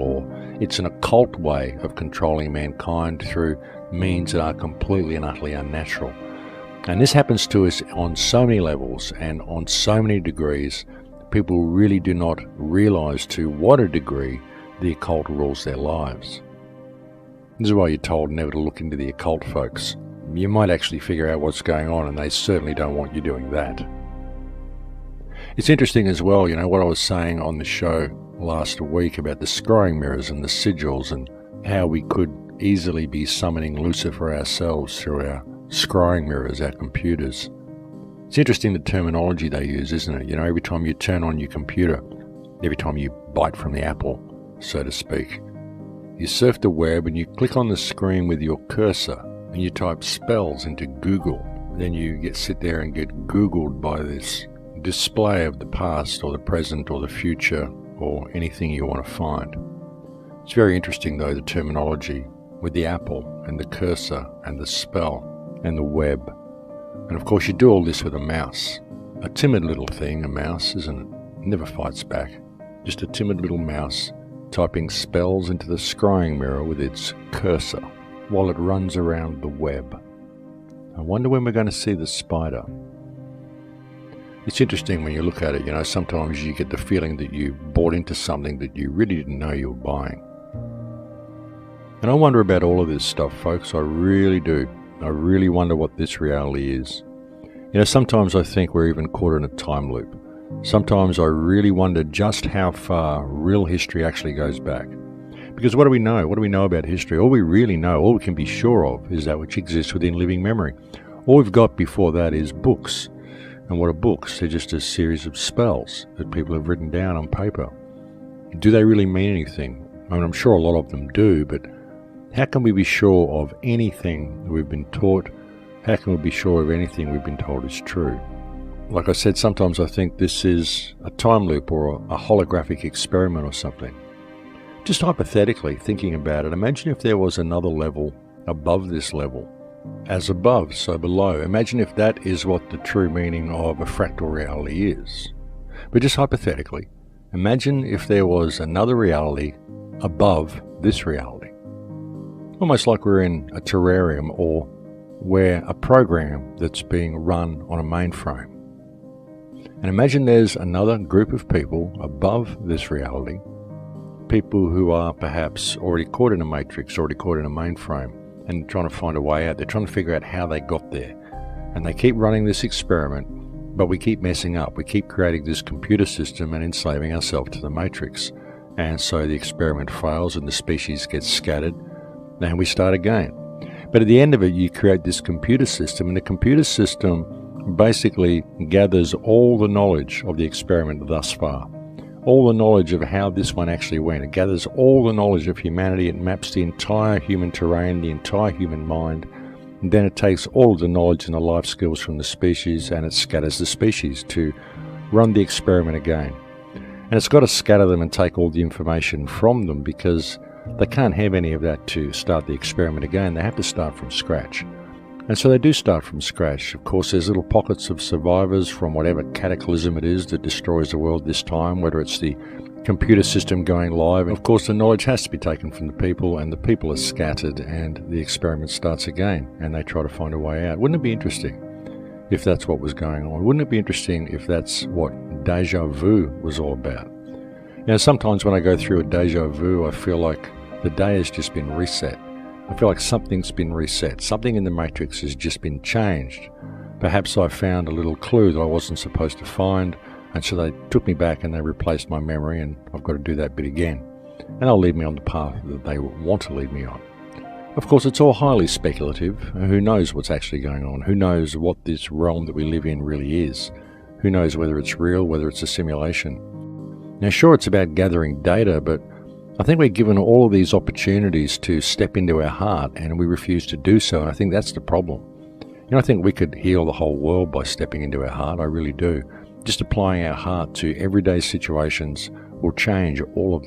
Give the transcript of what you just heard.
law. It's an occult way of controlling mankind through means that are completely and utterly unnatural. And this happens to us on so many levels and on so many degrees. People really do not realize to what a degree the occult rules their lives. This is why you're told never to look into the occult, folks. You might actually figure out what's going on, and they certainly don't want you doing that. It's interesting as well, what I was saying on the show last week about the scrying mirrors and the sigils and how we could easily be summoning Lucifer ourselves through our scrying mirrors, our computers. It's interesting the terminology they use, isn't it? Every time you turn on your computer, every time you bite from the apple, so to speak, you surf the web and you click on the screen with your cursor and you type spells into Google. Then you sit there and get Googled by this display of the past or the present or the future or anything you want to find. It's very interesting though, the terminology with the apple and the cursor and the spell and the web. And of course you do all this with a mouse. A timid little thing, a mouse, isn't it? Never fights back. Just a timid little mouse typing spells into the scrying mirror with its cursor while it runs around the web. I wonder when we're going to see the spider. It's interesting when you look at it, sometimes you get the feeling that you bought into something that you really didn't know you were buying. And I wonder about all of this stuff, folks. I really do. I really wonder what this reality is. Sometimes I think we're even caught in a time loop. Sometimes I really wonder just how far real history actually goes back. Because what do we know? What do we know about history? All we really know, all we can be sure of, is that which exists within living memory. All we've got before that is books. And what are books? They're just a series of spells that people have written down on paper. Do they really mean anything? I'm sure a lot of them do, but how can we be sure of anything that we've been taught? How can we be sure of anything we've been told is true? Like I said, sometimes I think this is a time loop or a holographic experiment or something. Just hypothetically, thinking about it, imagine if there was another level above this level. As above, so below. Imagine if that is what the true meaning of a fractal reality is. But just hypothetically, imagine if there was another reality above this reality. Almost like we're in a terrarium or we're a program that's being run on a mainframe. And imagine there's another group of people above this reality, people who are perhaps already caught in a matrix, already caught in a mainframe, and trying to find a way out. They're trying to figure out how they got there. And they keep running this experiment, but we keep messing up. We keep creating this computer system and enslaving ourselves to the matrix. And so the experiment fails and the species gets scattered, and we start again. But at the end of it, you create this computer system, and the computer system basically gathers all the knowledge of the experiment thus far. All the knowledge of how this one actually went. It gathers all the knowledge of humanity. It maps the entire human terrain, the entire human mind. And then it takes all of the knowledge and the life skills from the species and it scatters the species to run the experiment again. And it's got to scatter them and take all the information from them because they can't have any of that to start the experiment again. They have to start from scratch. And so they do start from scratch. Of course, there's little pockets of survivors from whatever cataclysm it is that destroys the world this time, whether it's the computer system going live. And of course, the knowledge has to be taken from the people, and the people are scattered, and the experiment starts again, and they try to find a way out. Wouldn't it be interesting if that's what was going on? Wouldn't it be interesting if that's what deja vu was all about? Sometimes when I go through a deja vu, I feel like the day has just been reset. I feel like something's been reset. Something in the matrix has just been changed. Perhaps I found a little clue that I wasn't supposed to find, and so they took me back and they replaced my memory, and I've got to do that bit again. And they'll lead me on the path that they want to lead me on. Of course, it's all highly speculative. Who knows what's actually going on? Who knows what this realm that we live in really is? Who knows whether it's real, whether it's a simulation? Now, sure, it's about gathering data, but I think we're given all of these opportunities to step into our heart, and we refuse to do so, and I think that's the problem. I think we could heal the whole world by stepping into our heart. I really do. Just applying our heart to everyday situations will change all of